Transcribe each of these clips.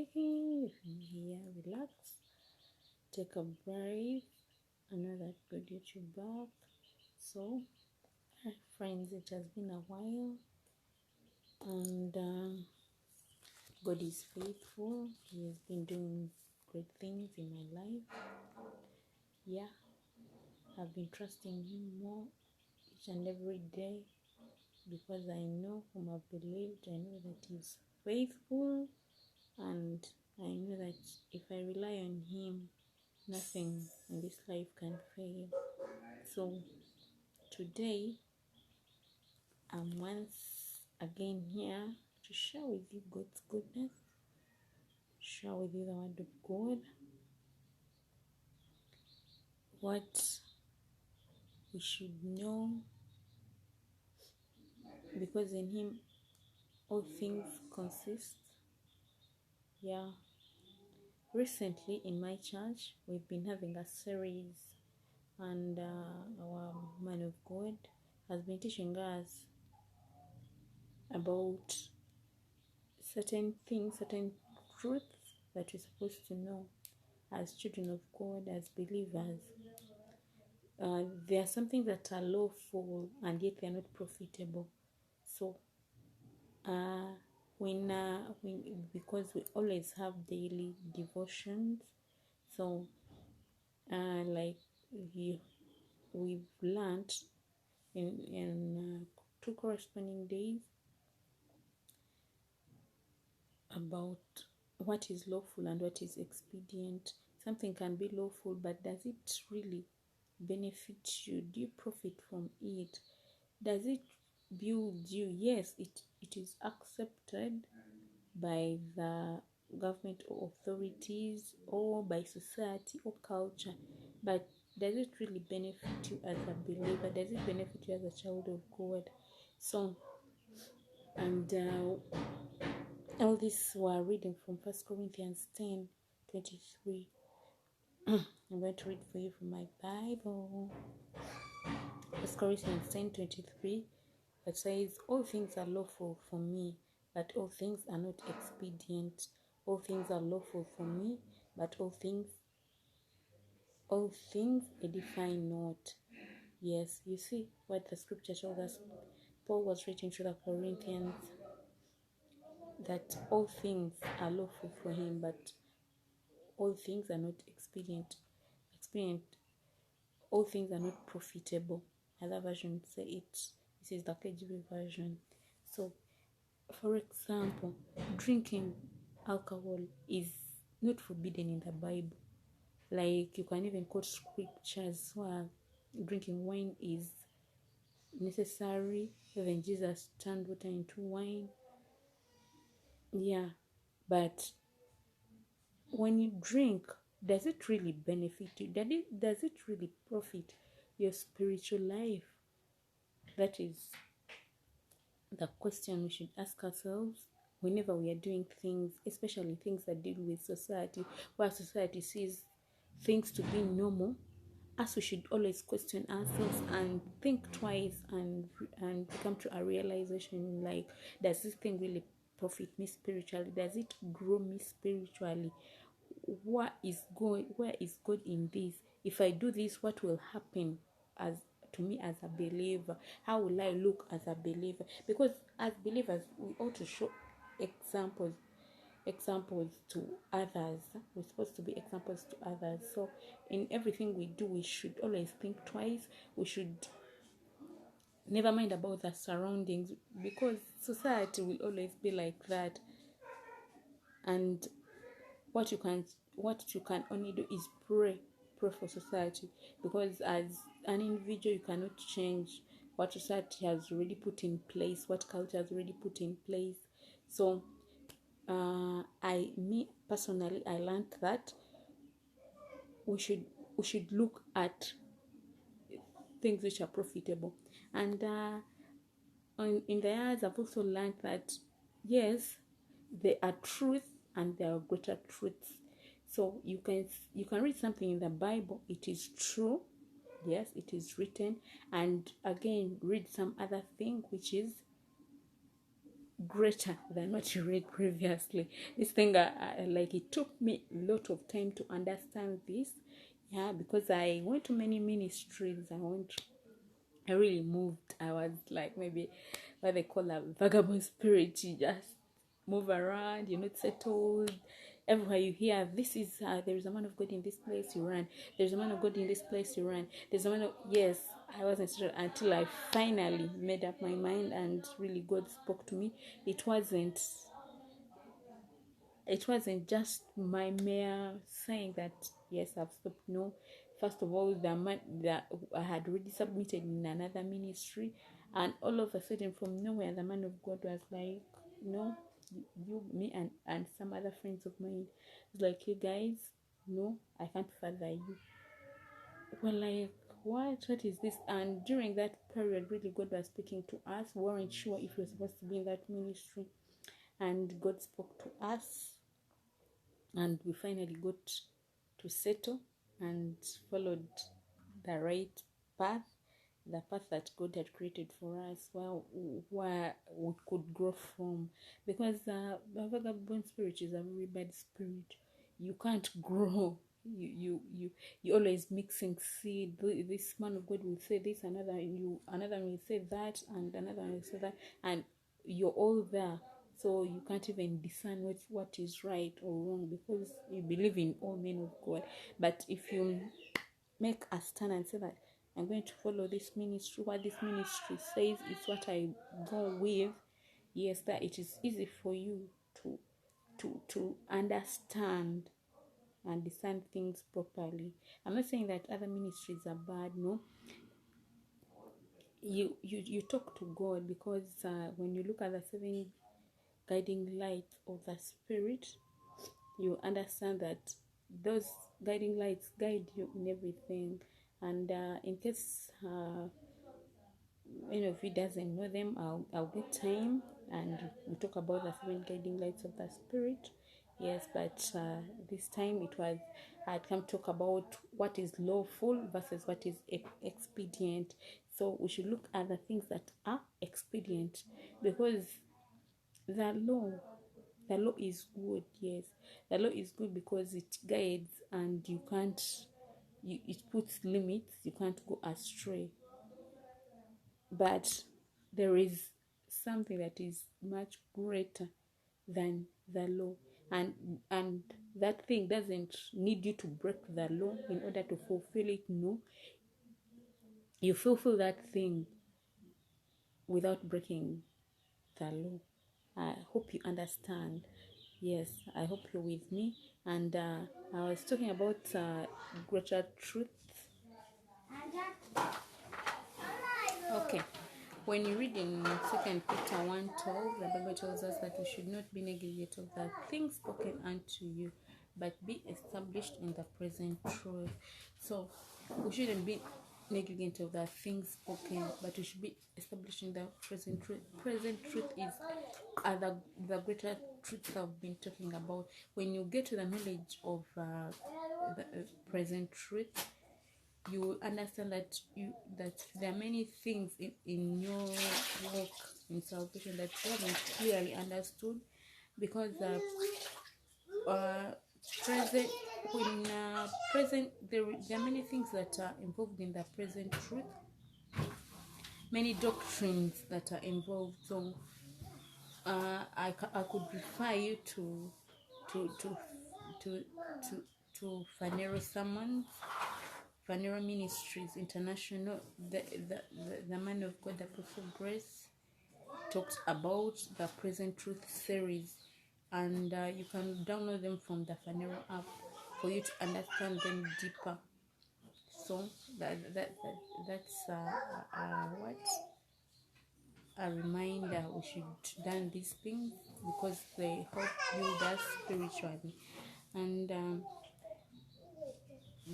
speaking. If you're here, relax, take a breath. Another good YouTube back. So, friends, it has been a while, and God is faithful. He has been doing great things in my life. Yeah, I've been trusting Him more each and every day because I know whom I've believed. I know that He's faithful, and I know that if I rely on Him, nothing in this life can fail. So today I'm once again here to share with you God's goodness, share with you the word of God, what we should know, because in Him all things consist. Yeah, recently in my church we've been having a series, and our man of God has been teaching us about certain things, certain truths that we're supposed to know as children of God, as believers. There are some things that are lawful and yet they are not profitable. So, because we always have daily devotions, so like we've learned in 2 corresponding days about what is lawful and what is expedient. Something can be lawful, but does it really benefit you? Do you profit from it? Does it build you? Yes, it is accepted by the government or authorities or by society or culture, but does it really benefit you as a believer? Does it benefit you as a child of God? So, and all this we're reading from 1 Corinthians 10:23. I'm going to read for you from my Bible. 1 Corinthians 10:23, that says, all things are lawful for me, but all things are not expedient. All things are lawful for me, but all things edify not. Yes, you see what the scripture shows us. Paul was writing to the Corinthians that all things are lawful for him, but all things are not expedient. All things are not profitable. Other versions say it. This is the KJV version. So, for example, drinking alcohol is not forbidden in the Bible. Like, you can even quote scriptures where drinking wine is necessary. Even Jesus turned water into wine. Yeah, but when you drink, does it really benefit you? Does it really profit your spiritual life? That is the question we should ask ourselves whenever we are doing things, especially things that deal with society, where society sees things to be normal. As we should always question ourselves and think twice and come to a realization, like, does this thing really profit me spiritually? Does it grow me spiritually? Where is God in this? If I do this, what will happen as to me as a believer? How will I look as a believer? Because as believers, we ought to show examples to others. We're supposed to be examples to others. So in everything we do, we should always think twice. We should never mind about the surroundings, because society will always be like that. And what you can only do is pray for society, because as an individual you cannot change what society has already put in place, what culture has already put in place. So me personally, I learned that we should look at things which are profitable. And in the years, I've also learned that yes, there are truths and there are greater truths. So you can read something in the Bible, it is true, yes, it is written, and again read some other thing which is greater than what you read previously. This thing, like, it took me a lot of time to understand this. Yeah, because I went to many ministries. I really moved. I was like, maybe what they call a vagabond spirit. You just move around, you're not settled. Everywhere you hear, this is there is a man of God in this place, you run. There's a man of God in this place, you run. There's a man of, yes, I wasn't sure until I finally made up my mind and really God spoke to me. It wasn't just my mere saying that yes, I've stopped. No, first of all, the man that I had already submitted in another ministry, and all of a sudden, from nowhere, the man of God was like, "No, you, me, and some other friends of mine, was like, you guys, no, I can't further you." We're like, what is this? And during that period, really, God was speaking to us. We weren't sure if we were supposed to be in that ministry, and God spoke to us, and we finally got to settle and followed the right path, the path that God had created for us, where we could grow from. Because the vagabond spirit is a very bad spirit. You can't grow. You always mixing seed. This man of God will say this, another will say that, and another will say that, and you're all there. So you can't even discern what is right or wrong, because you believe in all men of God. But if you make a stand and say that I'm going to follow this ministry, what this ministry says is what I go with, yes, that it is easy for you to understand and discern things properly. I'm not saying that other ministries are bad, no. You talk to God, because when you look at the 7 guiding lights of the Spirit, you understand that those guiding lights guide you in everything. And in case any of you doesn't know them, I'll get time and we talk about the 7 guiding lights of the Spirit. Yes, but this time I'd come talk about what is lawful versus what is expedient. So we should look at the things that are expedient, because the law is good. Yes, the law is good because it guides, and it puts limits. You can't go astray. But there is something that is much greater than the law, and that thing doesn't need you to break the law in order to fulfill it. No, you fulfill that thing without breaking the law. I hope you understand. Yes, I hope you're with me. And I was talking about greater truth. Okay. When you read in 2 Peter 1:12, the Bible tells us that we should not be negligent of the things spoken unto you, but be established in the present truth. So we shouldn't be negligent of the things spoken, but we should be established in the present truth. Present truth is the greater truth I've been talking about. When you get to the knowledge of the present truth, you understand that there are many things in your walk in salvation that you haven't clearly understood, because there are many things that are involved in the present truth, many doctrines that are involved. So I could refer you to Phaneroo Sermons, Phaneroo Ministries International. The man of God, Apostle Grace, talked about the Present Truth series, and you can download them from the Phaneroo app for you to understand them deeper. So that's what a reminder we should done these things, because they help build us spiritually. And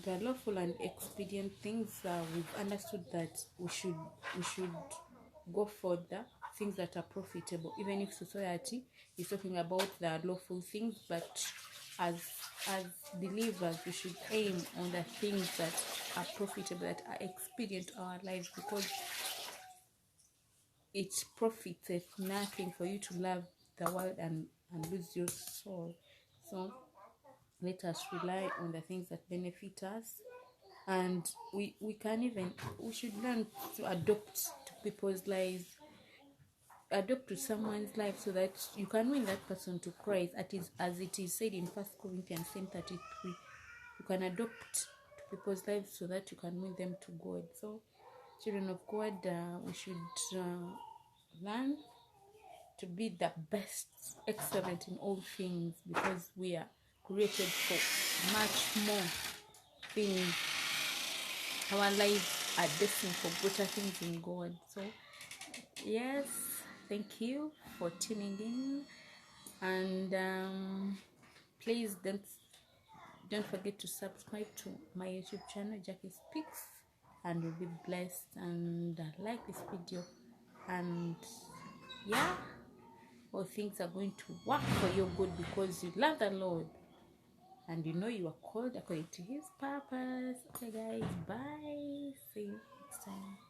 the lawful and expedient things, we've understood that we should go for the things that are profitable, even if society is talking about the lawful things. But as believers, we should aim on the things that are profitable, that are expedient to our lives, because it profiteth nothing for you to love the world and lose your soul. So let us rely on the things that benefit us, and we should learn to adopt to people's lives, adopt to someone's life, so that you can win that person to Christ. As it is said in 1 Corinthians 10:33, you can adopt to people's lives so that you can win them to God. So children of God, we should learn to be the best, excellent in all things, because we are created for much more things. Our lives are destined for greater things in God. So yes, thank you for tuning in, and please don't forget to subscribe to my YouTube channel, Jackie Speaks, and you'll be blessed. And like this video, and yeah, all things are going to work for your good, because you love the Lord and you know you are called according to His purpose. Okay guys, bye, see you next time.